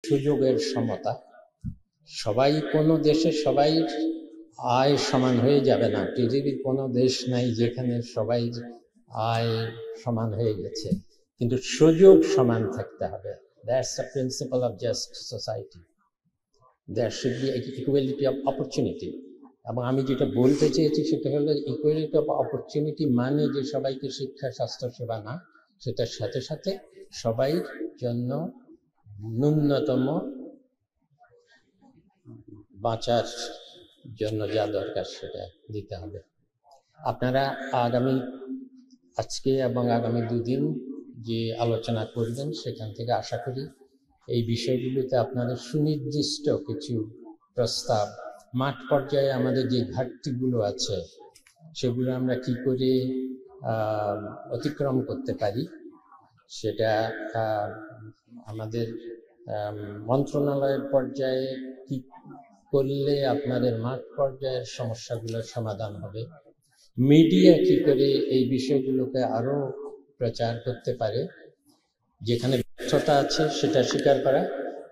সুযোগের সমতা। সবাই কোনো দেশে সবাই আয় সমান হয়ে যাবে না। পৃথিবীর কোনো দেশ নাই যেখানে সবাই আয় সমান হয়ে গেছে, কিন্তু সুযোগ সমান থাকতে হবে। That's the principal of just society. There should be equality of opportunity. এবং আমি যেটা বলতে চেয়েছি সেটা হলো ইকুয়ালিটি অফ অপরচুনিটি মানে যে সবাইকে শিক্ষা স্বাস্থ্য সেবা না, সেটার সাথে সাথে সবাই জন্য ন্যূনতম বাঁচার জন্য যা দরকার সেটা দিতে হবে। আপনারা আজকে এবং আগামী দুদিন যে আলোচনা করবেন সেখান থেকে আশা করি এই বিষয়গুলোতে আপনাদের সুনির্দিষ্ট কিছু প্রস্তাব, মাঠ পর্যায়ে আমাদের যে ঘাটতিগুলো আছে সেগুলো আমরা কি করে অতিক্রম করতে পারি সেটা আমাদের মন্ত্রণালয়ের পর্যায়ে কি করলে আপনাদের মাঠ পর্যায়ের সমস্যাগুলোর সমাধান হবে, মিডিয়া কি করে এই বিষয়গুলোকে আরো প্রচার করতে পারে, যেখানে ব্যর্থতা আছে সেটা স্বীকার করা,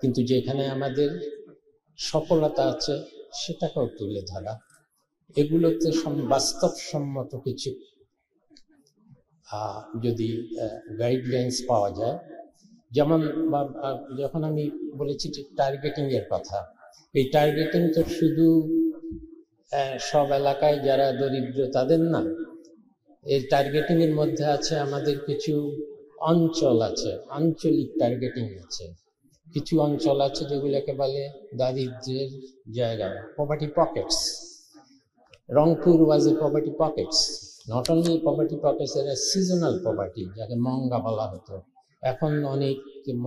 কিন্তু যেখানে আমাদের সফলতা আছে সেটাকেও তুলে ধরা। এগুলোতে বাস্তবসম্মত কিছু যদি গাইডলাইন্স পাওয়া যায়, যেমন যখন আমি বলেছি যে টার্গেটিং এর কথা, এই টার্গেটিং তো শুধু সব এলাকায় যারা দরিদ্র তাদের না, এই টার্গেটিং এর মধ্যে আছে আমাদের কিছু অঞ্চল আছে, আঞ্চলিক টার্গেটিং আছে। কিছু অঞ্চল আছে যেগুলোকে বলে দারিদ্র্যের জায়গা, poverty Pockets. Rangpur was A poverty Pockets, not only poverty Pockets, এর সিজনাল পভার্টি, যাকে মঙ্গা বলা হতো। এখন অনেক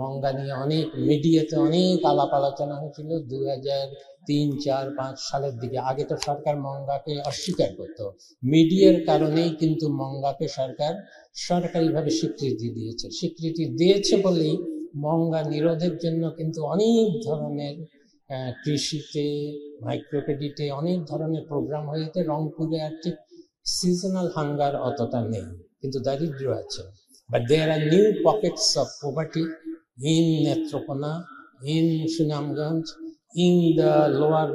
মঙ্গা নিয়ে অনেক মিডিয়াতে অনেক আলাপ আলোচনা হয়েছিল 2003, 4, 5 সালের দিকে। আগে তো সরকার মঙ্গাকে অস্বীকার করতো, মিডিয়ার কারণেই কিন্তু মঙ্গাকে সরকার সরকারিভাবে স্বীকৃতি দিয়েছে বলেই মঙ্গা নিরোধের জন্য কিন্তু অনেক ধরনের কৃষিতে, মাইক্রোক্রেডিটে অনেক ধরনের প্রোগ্রাম হয়েছে। রংপুরে আর ঠিক সিজনাল হাঙ্গার অতটা নেই, কিন্তু দারিদ্র্য আছে। But there are new pockets of poverty in Netrokona, in Sunamganj, in the lower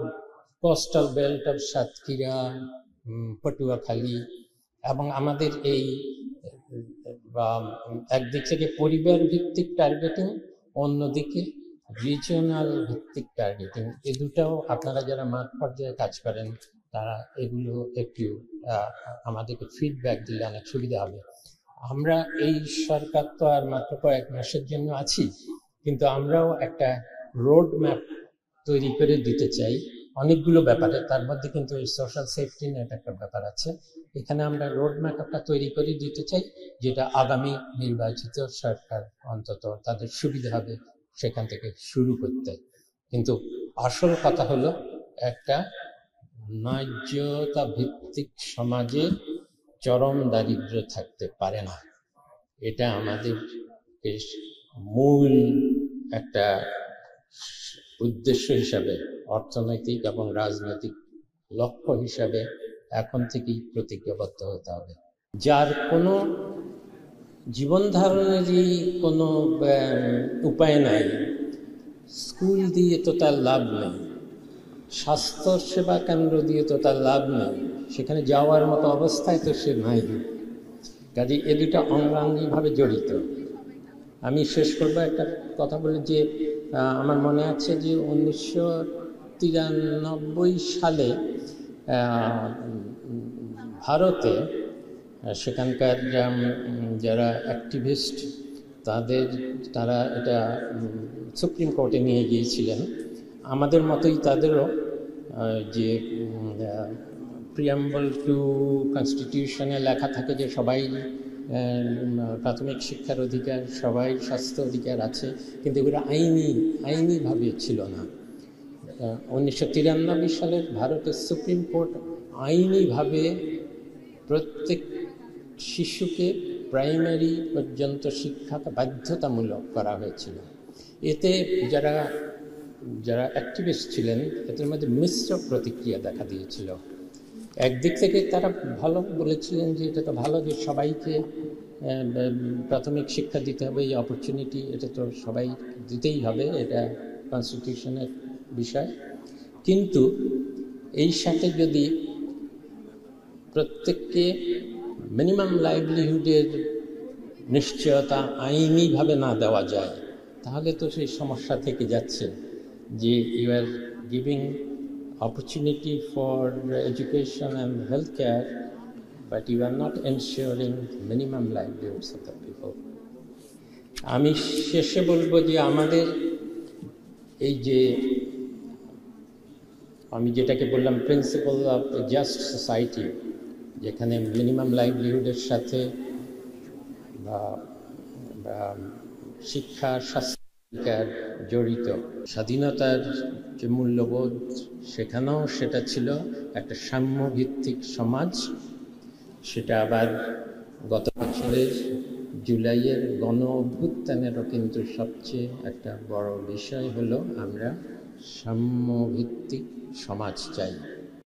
coastal belt of Satkira, Patuakhali, এবং আমাদের এই একদিক থেকে পরিবার ভিত্তিক টার্গেটিং, অন্যদিকে রিজিওনাল ভিত্তিক টার্গেটিং, এই দুটাও আপনারা যারা মাঠ পর্যায়ে কাজ করেন তারা এগুলো একটু আমাদেরকে ফিডব্যাক দিলে অনেক সুবিধা হবে। আমরা এই সরকার তো আর মাত্র কয়েক মাসের জন্য আছি, কিন্তু আমরাও একটা রোড ম্যাপ তৈরি করে দিতে চাই অনেকগুলো ব্যাপারে। তার মধ্যে কিন্তু এই সোশ্যাল সেফটি নেট একটা ব্যাপার আছে। এখানে আমরা রোড ম্যাপ একটা তৈরি করে দিতে চাই, যেটা আগামী নির্বাচিত সরকার অন্তত তাদের সুবিধা হবে সেখান থেকে শুরু করতে। কিন্তু আসল কথা হলো একটা ন্যায্যতা ভিত্তিক সমাজে চরম দারিদ্র্য থাকতে পারে না। এটা আমাদের মূল একটা উদ্দেশ্য হিসাবে, অর্থনৈতিক এবং রাজনৈতিক লক্ষ্য হিসাবে এখন থেকেই প্রতিজ্ঞাবদ্ধ হতে হবে। যার কোনো জীবন ধারণেরই কোনো উপায় নাই, স্কুল দিয়ে তো তার লাভ নেই, স্বাস্থ্য সেবা কেন্দ্র দিয়ে তো তার লাভ নেই, সেখানে যাওয়ার মতো অবস্থায় তো সে নাই। কাজে এ দুটা অঙ্গাঙ্গিভাবে জড়িত। আমি শেষ করবো একটা কথা বলে যে আমার মনে আছে যে 1993 সালে ভারতে সেখানকার যারা অ্যাক্টিভিস্ট তারা এটা সুপ্রিম কোর্টে নিয়ে গিয়েছিলেন। আমাদের মতোই তাদেরও যে প্রিয়াম্বল টু কনস্টিটিউশনে লেখা থাকে যে সবাই প্রাথমিক শিক্ষার অধিকার, সবাই স্বাস্থ্য অধিকার আছে, কিন্তু এগুলো আইনিভাবে ছিল না। 1993 সালের ভারতের সুপ্রিম কোর্ট আইনিভাবে প্রত্যেক শিশুকে প্রাইমারি পর্যন্ত শিক্ষা বাধ্যতামূলক করা হয়েছিল। এতে যারা অ্যাক্টিভিস্ট ছিলেন এদের মধ্যে মিশ্র প্রতিক্রিয়া দেখা দিয়েছিল। একদিক থেকে তারা ভালো বলেছিলেন যে এটা তো ভালো যে সবাইকে প্রাথমিক শিক্ষা দিতে হবে, এই অপরচুনিটি এটা তো সবাই দিতেই হবে, এটা কনস্টিটিউশনের বিষয়, কিন্তু এই সাথে যদি প্রত্যেককে মিনিমাম লাইভলিহুডের নিশ্চয়তা আইনিভাবে না দেওয়া যায়, তাহলে তো সেই সমস্যা থেকে যাচ্ছে যে you are giving opportunity for education and health care, but you are not ensuring minimum livelihoods of the people. আমি শেষে বলবো যে আমাদের এই যে আমি যেটাকে বললাম প্রিন্সিপাল অফ জাস্ট সোসাইটি, যেখানে মিনিমাম লাইভলিহুডের সাথে বা শিক্ষা স্বাস্থ্য জড়িত, স্বাধীনতার যে মূল্যবোধ সেখানেও সেটা ছিল একটা সাম্যভিত্তিক সমাজ। সেটা আবার গত বছরের জুলাইয়ের গণ অভ্যুত্থানেরও কিন্তু সবচেয়ে একটা বড় বিষয় হলো আমরা সাম্যভিত্তিক সমাজ চাই।